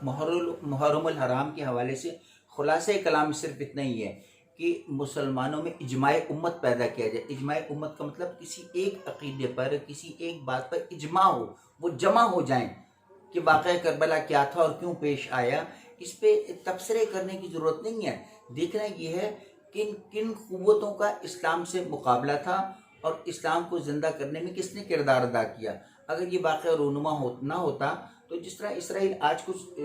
محرم الحرام کے حوالے سے خلاصہ کلام صرف اتنا ہی ہے کہ مسلمانوں میں اجماع امت پیدا کیا جائے۔ اجماع امت کا مطلب کسی ایک عقیدے پر، کسی ایک بات پر اجماع ہو، وہ جمع ہو جائیں کہ واقعہ کربلا کیا تھا اور کیوں پیش آیا۔ اس پہ تبصرے کرنے کی ضرورت نہیں ہے، دیکھنا یہ ہے کہ کن قوتوں کا اسلام سے مقابلہ تھا اور اسلام کو زندہ کرنے میں کس نے کردار ادا کیا۔ اگر یہ واقعہ رونما نہ ہوتا تو جس طرح اسرائیل آج کچھ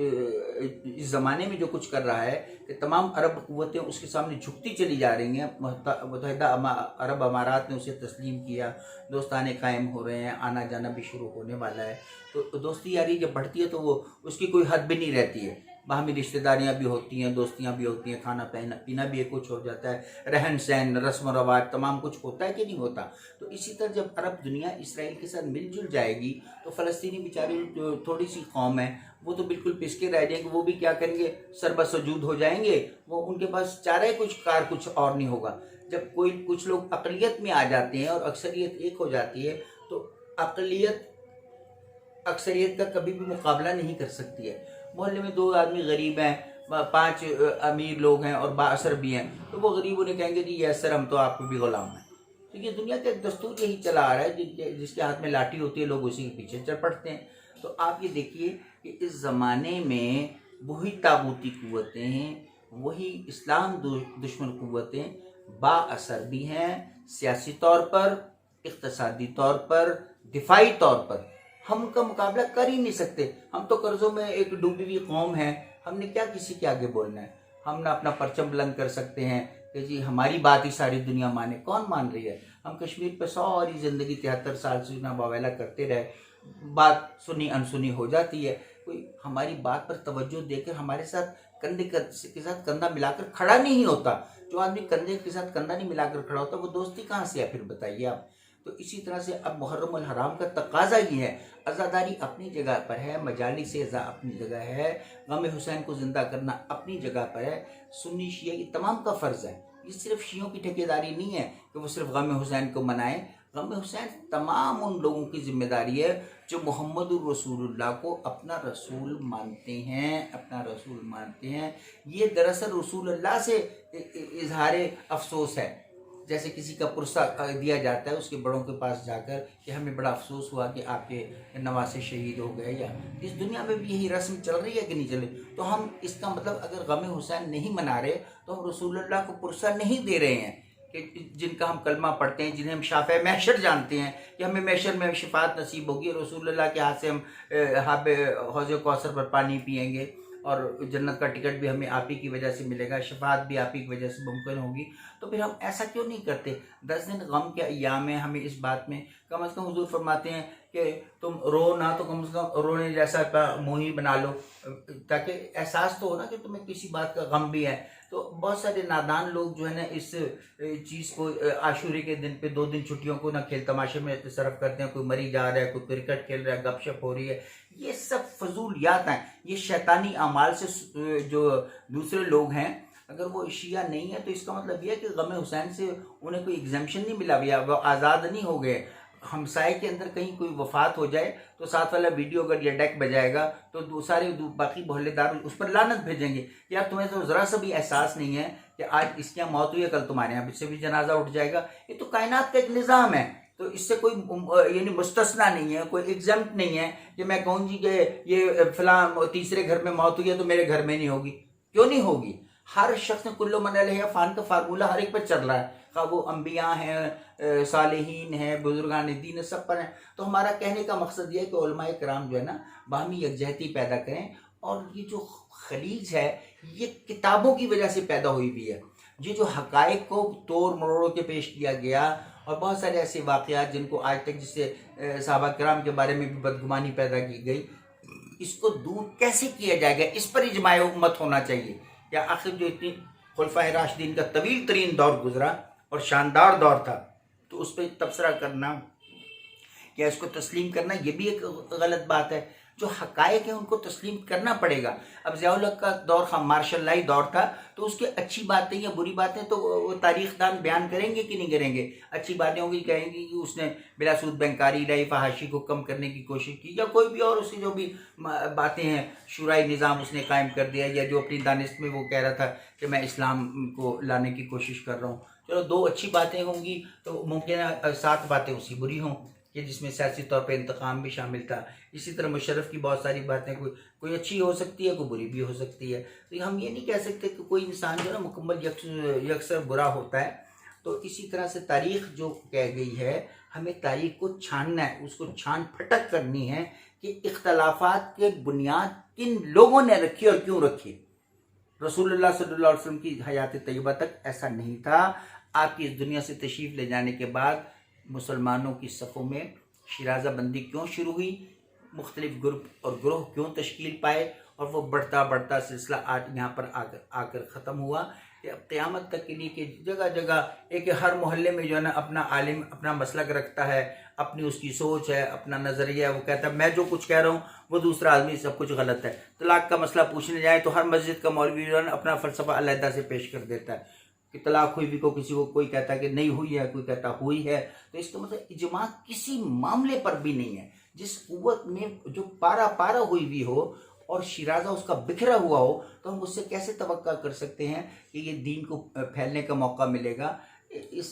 اس زمانے میں جو کچھ کر رہا ہے کہ تمام عرب قوتیں اس کے سامنے جھکتی چلی جا رہی ہیں، متحدہ عرب امارات نے اسے تسلیم کیا، دوستانے قائم ہو رہے ہیں، آنا جانا بھی شروع ہونے والا ہے۔ تو دوستی یاری جب بڑھتی ہے تو وہ اس کی کوئی حد بھی نہیں رہتی ہے، باہمی رشتہ داریاں بھی ہوتی ہیں، دوستیاں بھی ہوتی ہیں، کھانا پینا بھی ایک کچھ ہو جاتا ہے، رہن سہن، رسم و رواج تمام کچھ ہوتا ہے کہ نہیں ہوتا۔ تو اسی طرح جب عرب دنیا اسرائیل کے ساتھ مل جل جائے گی تو فلسطینی بیچاری جو تھوڑی سی قوم ہے وہ تو بالکل پسکے رہ جائیں گے، وہ بھی کیا کریں گے، سربسجود ہو جائیں گے، وہ ان کے پاس چارہ کچھ اور نہیں ہوگا۔ جب کچھ لوگ اقلیت میں آ جاتے ہیں اور اکثریت ایک ہو جاتی ہے تو اقلیت اکثریت کا کبھی بھی مقابلہ نہیں کر سکتی ہے۔ محلے میں 2 آدمی غریب ہیں، 5 امیر لوگ ہیں اور بااثر بھی ہیں، تو وہ غریب انہیں کہیں گے کہ یہ سر ہم تو آپ کو بھی غلام ہیں۔ تو یہ دنیا کا ایک دستور یہی چلا آ رہا ہے، جس کے ہاتھ میں لاٹھی ہوتی ہے لوگ اسی کے پیچھے چل پڑتے ہیں۔ تو آپ یہ دیکھیے کہ اس زمانے میں وہی طاغوتی قوتیں ہیں، وہی اسلام دشمن قوتیں با اثر بھی ہیں، سیاسی طور پر، اقتصادی طور پر، دفاعی طور پر۔ ہم ان کا مقابلہ کر ہی نہیں سکتے، ہم تو قرضوں میں ایک ڈوبی ہوئی قوم ہے، ہم نے کیا کسی کے آگے بولنا ہے۔ ہم نہ اپنا پرچم بلند کر سکتے ہیں کہ جی ہماری بات ہی ساری دنیا مانے، کون مان رہی ہے؟ ہم کشمیر پہ ساری زندگی 73 سال سے نہ واویلا کرتے رہے، بات سنی انسنی ہو جاتی ہے، کوئی ہماری بات پر توجہ دے کر ہمارے ساتھ کندھے کے ساتھ کندھا ملا کر کھڑا نہیں ہوتا۔ جو آدمی کندھے کے ساتھ کندھا نہیں ملا کر کھڑا ہوتا وہ دوستی کہاں سے ہے پھر بتائیے آپ۔ تو اسی طرح سے اب محرم الحرام کا تقاضا یہ ہے، عزاداری اپنی جگہ پر ہے، مجالس عزا اپنی جگہ ہے، غم حسین کو زندہ کرنا اپنی جگہ پر ہے، سنی شیعہ یہ تمام کا فرض ہے۔ یہ صرف شیعوں کی ٹھیکیداری نہیں ہے کہ وہ صرف غم حسین کو منائیں، غم حسین تمام ان لوگوں کی ذمہ داری ہے جو محمد الرسول اللہ کو اپنا رسول مانتے ہیں۔ یہ دراصل رسول اللہ سے اظہار افسوس ہے، جیسے کسی کا پرسہ دیا جاتا ہے اس کے بڑوں کے پاس جا کر کہ ہمیں بڑا افسوس ہوا کہ آپ کے نواسے شہید ہو گئے، یا اس دنیا میں بھی یہی رسم چل رہی ہے کہ نہیں چل رہی۔ تو ہم اس کا مطلب اگر غم حسین نہیں منا رہے تو ہم رسول اللہ کو پرسہ نہیں دے رہے ہیں کہ جن کا ہم کلمہ پڑھتے ہیں، جنہیں ہم شافع محشر جانتے ہیں کہ ہمیں محشر میں شفاعت نصیب ہوگی، رسول اللہ کے ہاتھ سے ہم حوض کوثر پر پانی پئیں گے اور جنت کا ٹکٹ بھی ہمیں آپ ہی کی وجہ سے ملے گا، شفاعت بھی آپ ہی کی وجہ سے ممکن ہوگی۔ تو پھر ہم ایسا کیوں نہیں کرتے؟ 10 دن غم کے ایام میں ہمیں اس بات میں کم از کم حضور فرماتے ہیں کہ تم رو نہ تو کم از کم رونے جیسا منہ ہی بنا لو، تاکہ احساس تو ہو نا کہ تمہیں کسی بات کا غم بھی ہے۔ تو بہت سارے نادان لوگ جو ہے نا اس چیز کو عاشورے کے دن پہ 2 دن چھٹیوں کو نہ کھیل تماشے میں صرف کرتے ہیں، کوئی مری جا رہا ہے، کوئی کرکٹ کھیل رہا ہے، گپ شپ ہو رہی ہے۔ یہ سب فضولیات ہیں، یہ شیطانی اعمال سے جو دوسرے لوگ ہیں اگر وہ شیعہ نہیں ہے تو اس کا مطلب یہ ہے کہ غم حسین سے انہیں کوئی ایگزمپشن نہیں ملا، وہ آزاد نہیں ہو گئے۔ ہمسائے کے اندر کہیں کوئی وفات ہو جائے تو ساتھ والا ویڈیو اگر یہ ڈیک بجائے گا تو سارے باقی محلے دار اس پر لعنت بھیجیں گے، یار تمہیں تو ذرا سا بھی احساس نہیں ہے کہ آج اس کے یہاں موت ہوئی ہے، کل تمہارے یہاں سے بھی جنازہ اٹھ جائے گا۔ یہ تو کائنات کا ایک نظام ہے، تو اس سے کوئی یعنی مستثنا نہیں ہے، کوئی ایگزمپٹ نہیں ہے کہ میں کہوں جی کہ یہ فلاں تیسرے گھر میں موت ہوئی ہے تو میرے گھر میں نہیں ہوگی۔ کیوں نہیں ہوگی؟ ہر شخص نے کل من علیہ فان کا فارمولہ ہر ایک پر چل رہا ہے، خواہ وہ انبیاء ہیں، صالحین ہیں، بزرگان دین، سب پر ہیں۔ تو ہمارا کہنے کا مقصد یہ ہے کہ علماء کرام جو ہے نا باہمی یکجہتی پیدا کریں، اور یہ جو خلیج ہے یہ کتابوں کی وجہ سے پیدا ہوئی بھی ہے۔ یہ جو حقائق کو توڑ مروڑ کے پیش کیا گیا اور بہت سارے ایسے واقعات جن کو آج تک جس سے صحابہ کرام کے بارے میں بھی بدگمانی پیدا کی گئی، اس کو دور کیسے کیا جائے گا؟ اس پر اجماع امت ہونا چاہیے۔ یا آخر جو اتنی خلفائے راشدین کا طویل ترین دور گزرا اور شاندار دور تھا، تو اس پہ تبصرہ کرنا یا اس کو تسلیم کرنا یہ بھی ایک غلط بات ہے۔ جو حقائق ہیں ان کو تسلیم کرنا پڑے گا. اب ضیاء الحق کا دور مارشل لائی دور تھا، تو اس کے اچھی باتیں یا بری باتیں تو وہ تاریخ دان بیان کریں گے کہ نہیں کریں گے. اچھی باتیں ہوں گی، کہیں گے کہ اس نے بلا سود بینکاری لائی، فحاشی کو کم کرنے کی کوشش کی، یا کوئی بھی اور اس کی جو بھی باتیں ہیں، شورائی نظام اس نے قائم کر دیا، یا جو اپنی دانست میں وہ کہہ رہا تھا کہ میں اسلام کو لانے کی کوشش کر رہا ہوں. چلو 2 اچھی باتیں ہوں گی، تو ممکن ہے 7 باتیں اسی بری ہوں، کہ جس میں سیاسی طور پہ انتقام بھی شامل تھا. اسی طرح مشرف کی بہت ساری باتیں کوئی اچھی ہو سکتی ہے، کوئی بری بھی ہو سکتی ہے. تو ہم یہ نہیں کہہ سکتے کہ کوئی انسان جو ہے نا مکمل یکسر برا ہوتا ہے. تو اسی طرح سے تاریخ جو کہہ گئی ہے، ہمیں تاریخ کو چھاننا ہے، اس کو چھان پھٹک کرنی ہے کہ اختلافات کے بنیاد کن لوگوں نے رکھی اور کیوں رکھی. رسول اللہ صلی اللہ علیہ وسلم کی حیات طیبہ تک ایسا نہیں تھا. آپ کی اس دنیا سے تشریف لے جانے کے بعد مسلمانوں کی صفوں میں شیرازہ بندی کیوں شروع ہوئی، مختلف گروپ اور گروہ کیوں تشکیل پائے، اور وہ بڑھتا سلسلہ آج یہاں پر آ کر ختم ہوا. کہ اب قیامت تک کے لیے کہ جگہ جگہ ایک ہر محلے میں جو ہے نا اپنا عالم اپنا مسلک رکھتا ہے، اپنی اس کی سوچ ہے، اپنا نظریہ ہے. وہ کہتا ہے میں جو کچھ کہہ رہا ہوں وہ دوسرا آدمی سب کچھ غلط ہے. طلاق کا مسئلہ پوچھنے جائے تو ہر مسجد کا مولوی جو ہے نا اپنا فلسفہ علیحدہ سے پیش کر دیتا ہے کہ طلاق ہوئی بھی کو کسی کو کوئی کہتا ہے کہ نہیں ہوئی ہے، کوئی کہتا ہوئی ہے. تو اس کا مطلب اجماع کسی معاملے پر بھی نہیں ہے. جس قوت میں جو پارا ہوئی بھی ہو اور شیرازہ اس کا بکھرا ہوا ہو، تو ہم اس سے کیسے توقع کر سکتے ہیں کہ یہ دین کو پھیلنے کا موقع ملے گا. اس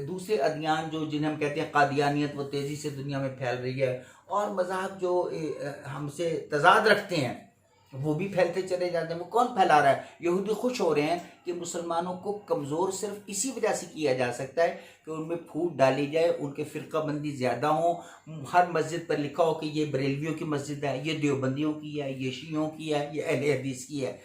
دوسرے ادیان جو جنہیں ہم کہتے ہیں قادیانیت، وہ تیزی سے دنیا میں پھیل رہی ہے، اور مذاہب جو ہم سے تضاد رکھتے ہیں وہ بھی پھیلتے چلے جاتے ہیں. وہ کون پھیلا رہا ہے؟ یہودی خوش ہو رہے ہیں کہ مسلمانوں کو کمزور صرف اسی وجہ سے کیا جا سکتا ہے کہ ان میں پھوٹ ڈالی جائے، ان کے فرقہ بندی زیادہ ہوں. ہر مسجد پر لکھا ہو کہ یہ بریلویوں کی مسجد ہے، یہ دیوبندیوں کی ہے، یہ شیعوں کی ہے، یہ اہل حدیث کی ہے.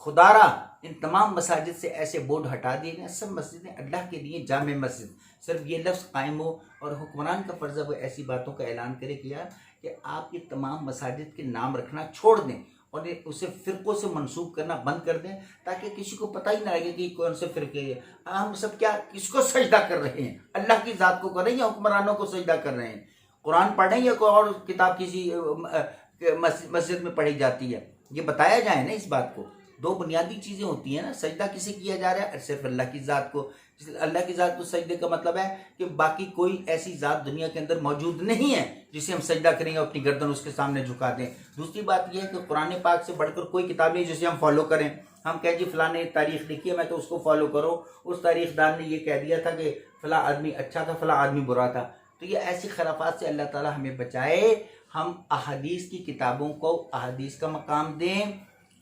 خدارا ان تمام مساجد سے ایسے بورڈ ہٹا دیے گئے. سب مسجدیں اللہ کے لیے جامع مسجد، صرف یہ لفظ قائم ہو، اور حکمران کا فرض ہے وہ ایسی باتوں کا اعلان کرے کہ یار کہ آپ یہ تمام مساجد کے نام رکھنا چھوڑ دیں اور اسے فرقوں سے منسوب کرنا بند کر دیں، تاکہ کسی کو پتہ ہی نہ لگے کہ کون سے فرقے ہیں. ہم سب کیا کس کو سجدہ کر رہے ہیں؟ اللہ کی ذات کو کر رہے ہیں یا حکمرانوں کو سجدہ کر رہے ہیں؟ قرآن پڑھ رہے ہیں یا کوئی اور کتاب کسی مسجد میں پڑھی جاتی ہے؟ یہ بتایا جائے نا اس بات کو. 2 بنیادی چیزیں ہوتی ہیں نا. سجدہ کسے کیا جا رہا ہے؟ صرف اللہ کی ذات کو. اللہ کی ذات کو سجدے کا مطلب ہے کہ باقی کوئی ایسی ذات دنیا کے اندر موجود نہیں ہے جسے ہم سجدہ کریں گے، اپنی گردن اس کے سامنے جھکا دیں. دوسری بات یہ ہے کہ قرآن پاک سے بڑھ کر کوئی کتاب نہیں جسے ہم فالو کریں. ہم کہیں جی فلاں نے تاریخ لکھی ہے میں تو اس کو فالو کرو، اس تاریخ دان نے یہ کہہ دیا تھا کہ فلاں آدمی اچھا تھا، فلاں آدمی برا تھا. تو یہ ایسی خرافات سے اللہ تعالی ہمیں بچائے. ہم احادیث کی کتابوں کو احادیث کا مقام دیں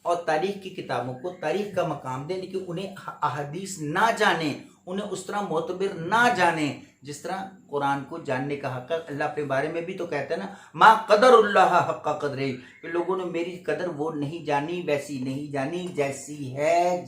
اور تاریخ کی کتابوں کو تاریخ کا مقام دیں، لیکن انہیں احادیث نہ جانیں، انہیں اس طرح معتبر نہ جانیں جس طرح قرآن کو جاننے کا حق ہے. اللہ اپنے بارے میں بھی تو کہتا ہے نا، ما قدر اللہ حق قدرہ، کہ لوگوں نے میری قدر وہ نہیں جانی، ویسی نہیں جانی جیسی ہے.